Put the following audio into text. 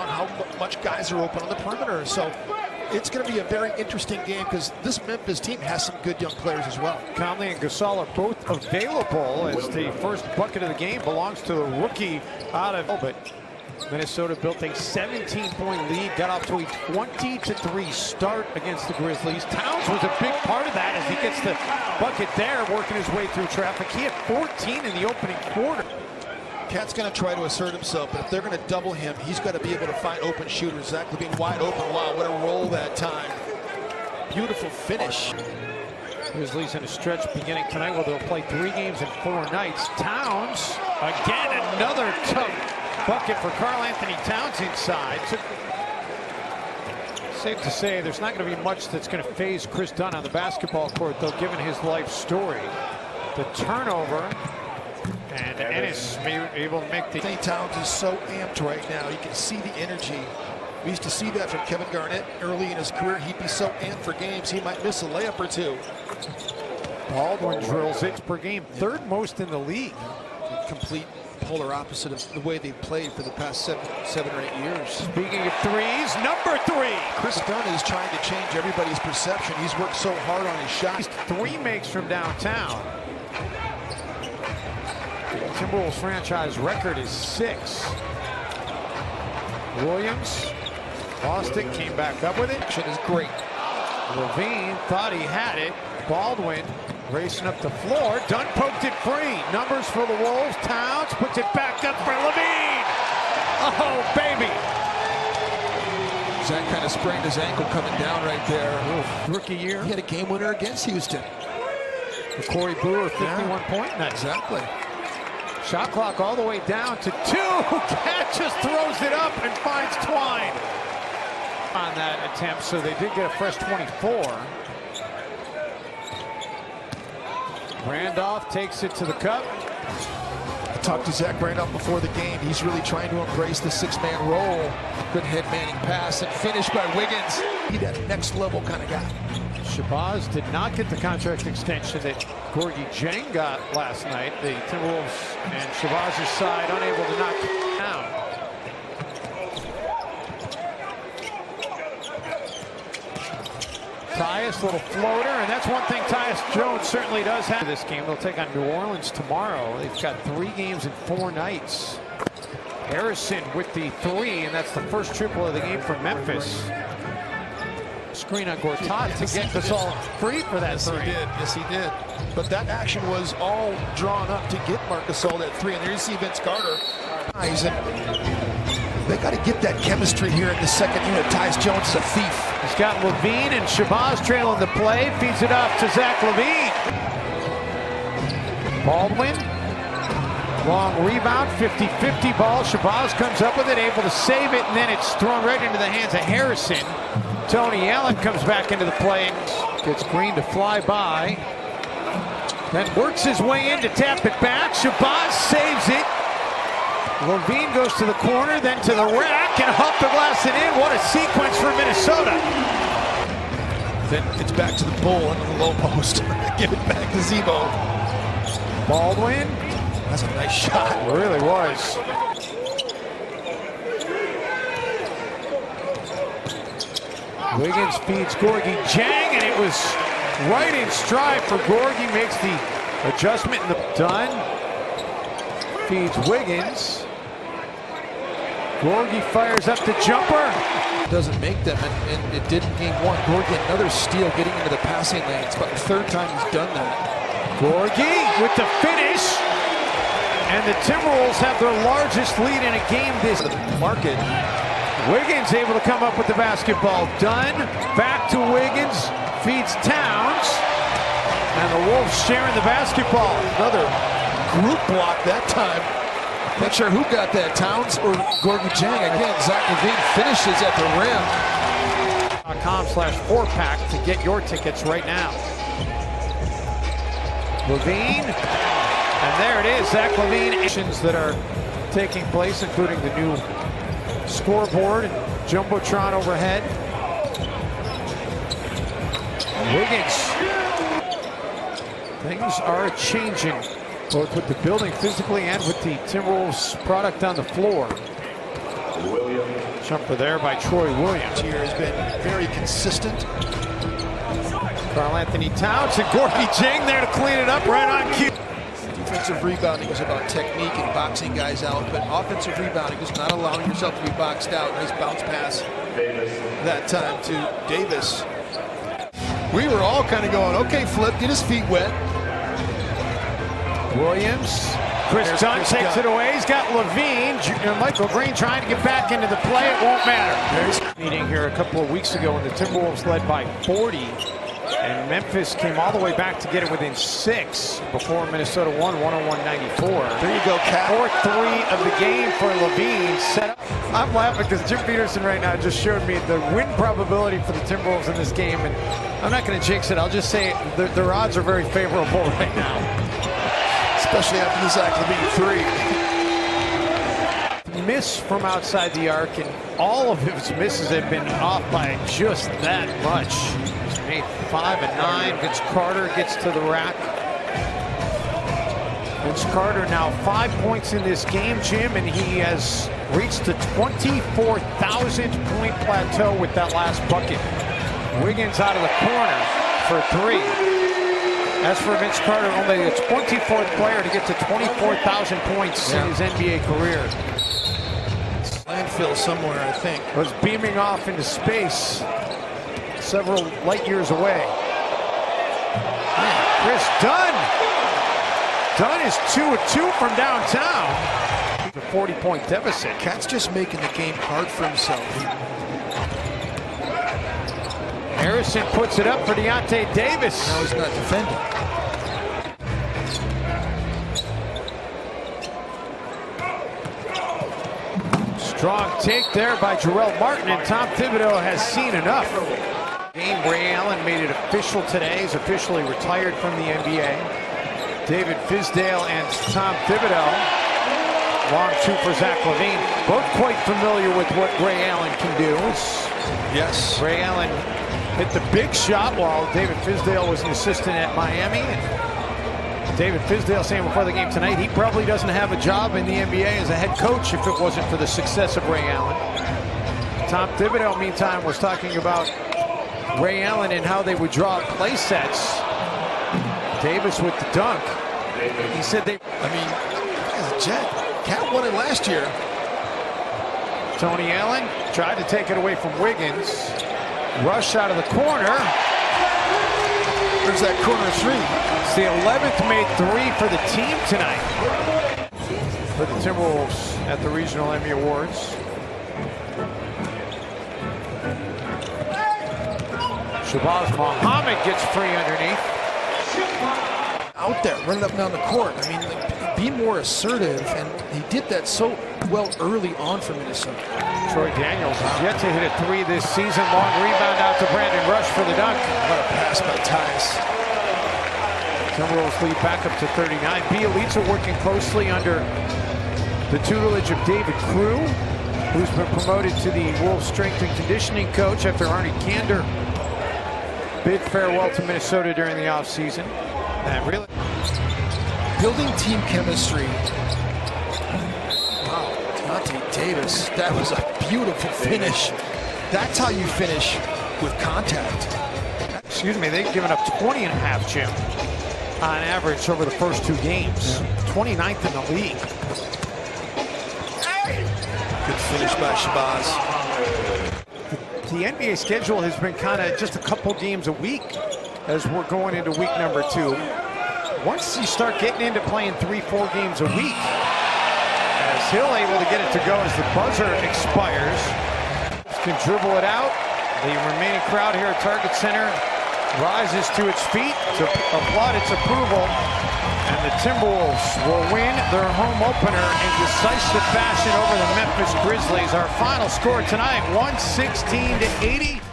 on how much guys are open on the perimeter. So it's going to be a very interesting game because this Memphis team has some good young players as well. Conley and Gasol are both available as the first bucket of the game belongs to the rookie out of but Minnesota built a 17-point lead, got off to a 20-3 start against the Grizzlies. Towns was a big part of that as he gets the bucket there, working his way through traffic. He had 14 in the opening quarter. Cat's going to try to assert himself, but if they're going to double him, he's got to be able to find open shooters. Zach LaVine wide open. Wow, what a roll that time. Beautiful finish. Grizzlies in a stretch beginning tonight where they'll play 3 games in 4 nights. Towns, again, another tough bucket for Karl Anthony Towns inside. Safe to say there's not going to be much that's going to phase Chris Dunn on the basketball court, though, given his life story. The turnover. And Ennis able to make the... St. Towns is so amped right now. You can see the energy. We used to see that from Kevin Garnett early in his career. He'd be so amped for games, he might miss a layup or two. Baldwin drills it per game, 3rd most in the league. Complete polar opposite of the way they've played for the past seven or 8 years. Speaking of threes, number 3. Chris Dunn is trying to change everybody's perception. He's worked so hard on his shot. 3 makes from downtown. Timberwolves franchise record is 6. Williams lost it, came back up with it. Action is great. LaVine thought he had it. Baldwin racing up the floor. Dunn poked it free. Numbers for the Wolves. Towns puts it back up for LaVine. Oh, baby. Zach kind of sprained his ankle coming down right there. Oof. Rookie year. He had a game winner against Houston. For Corey Brewer, 51-point night. Exactly. Shot clock all the way down to 2. Cat just throws it up and finds Twine on that attempt, so they did get a fresh 24. Randolph takes it to the cup. I talked to Zach Randolph before the game. He's really trying to embrace the 6-man role. Good head manning pass and finish by Wiggins. He's that next level kind of guy. Shabazz did not get the contract extension that Gorgui Dieng got last night. The Timberwolves and Shabazz's side unable to knock it down. Tyus, little floater, and that's one thing Tyus Jones certainly does have. This game, they'll take on New Orleans tomorrow. They've got 3 games in 4 nights. Harrison with the 3, and that's the first triple of the game for Memphis. Screen on Gortat to get Gasol free for that 3. He did. Yes, he did. But that action was all drawn up to get Marc Gasol that 3. And there you see Vince Carter. They got to get that chemistry here in the second unit. Tyus Jones is a thief. He's got LaVine and Shabazz trailing the play. Feeds it off to Zach LaVine. Baldwin. Long rebound, 50-50 ball. Shabazz comes up with it, able to save it, and then it's thrown right into the hands of Harrison. Tony Allen comes back into the play, gets Green to fly by, then works his way in to tap it back. Shabazz saves it. LaVine goes to the corner, then to the rack, and off the glass and in. What a sequence for Minnesota. Then it's back to the bull into the low post. Give it back to Zebo. Baldwin. That's a nice shot. It really was. Wiggins feeds Gorgui Dieng, and it was right in stride for Gorgui. Makes the adjustment in the Dunn. Feeds Wiggins. Gorgui fires up the jumper. Doesn't make them, and it did in game 1. Gorgui, another steal, getting into the passing lane. It's about the 3rd time he's done that. Gorgui with the finish. And the Timberwolves have their largest lead in a game this market. Wiggins able to come up with the basketball. Dunn back to Wiggins, feeds Towns, and the Wolves sharing the basketball. Another group block that time. Not sure who got that, Towns or Gorgui Dieng. Again, Zach LaVine finishes at the rim. .com/4pack to get your tickets right now. LaVine, and there it is, Zach LaVine. Actions that are taking place, including the new scoreboard and jumbotron overhead. Wiggins. Things are changing, both with the building physically and with the Timberwolves product on the floor. Williams. Jumper there by Troy Williams. This year has been very consistent. Karl Anthony Towns and Gorgie Jang there to clean it up right on cue. Defensive rebounding is about technique and boxing guys out, but offensive rebounding is not allowing yourself to be boxed out. Nice bounce pass that time to Davis. We were all kind of going, okay, Flip, get his feet wet. Williams. Chris Dunn takes it away. He's got Levine. Michael Green trying to get back into the play. It won't matter. Meeting here a couple of weeks ago when the Timberwolves led by 40. And Memphis came all the way back to get it within 6 before Minnesota won 101-94. There you go, Cat. 4-3 of the game for Levine. Set up. I'm laughing because Jim Peterson right now just showed me the win probability for the Timberwolves in this game. And I'm not going to jinx it. I'll just say their odds are very favorable right now. Especially after the Zach Levine 3. Miss from outside the arc, and all of his misses have been off by just that much. He's made 5 and 9. Vince Carter gets to the rack. Vince Carter now 5 points in this game, Jim, and he has reached the 24,000 point plateau with that last bucket. Wiggins out of the corner for 3. As for Vince Carter, only the 24th player to get to 24,000 points in his NBA career. Landfill somewhere, I think. Was beaming off into space several light years away. Chris Dunn. Dunn is 2 of 2 from downtown. A 40-point deficit. Cat's just making the game hard for himself. Harrison puts it up for Deontay Davis. Now he's not defending. Strong take there by Jarrell Martin, and Tom Thibodeau has seen enough. Game, Ray Allen made it official today. He's officially retired from the NBA. David Fizdale and Tom Thibodeau. Long 2 for Zach Levine. Both quite familiar with what Ray Allen can do. Yes. Ray Allen hit the big shot while David Fizdale was an assistant at Miami. And David Fizdale saying before the game tonight he probably doesn't have a job in the NBA as a head coach if it wasn't for the success of Ray Allen. Tom Thibodeau, meantime, was talking about Ray Allen and how they would draw play sets. Davis with the dunk. He said they... I mean, Jet. Cat won it last year. Tony Allen tried to take it away from Wiggins. Rush out of the corner. There's that corner 3. It's the 11th made 3 for the team tonight. For the Timberwolves at the Regional Emmy Awards. Shabazz Muhammad gets free underneath. Out there, running up and down the court. I mean, be more assertive, and he did that so well early on for Minnesota. Troy Daniels has yet to hit a 3 this season. Long rebound out to Brandon Rush for the dunk. What a pass by Tyus. Timberwolves lead back up to 39. Bielitsa working closely under the tutelage of David Crew, who's been promoted to the Wolves strength and conditioning coach after Arnie Kander bid farewell to Minnesota during the offseason. And really building team chemistry. Wow, Deontay Davis, that was a beautiful finish. That's how you finish with contact. Excuse me, they've given up 20.5, Jim, on average over the first 2 games. 29th in the league. Good finish by Shabazz. The NBA schedule has been kind of just a couple games a week as we're going into week number 2. Once you start getting into playing 3-4 games a week, as Hill able to get it to go as the buzzer expires, can dribble it out. The remaining crowd here at Target Center rises to its feet to applaud its approval, and the Timberwolves will win their home opener in decisive fashion over the Memphis Grizzlies. Our final score tonight, 116-80.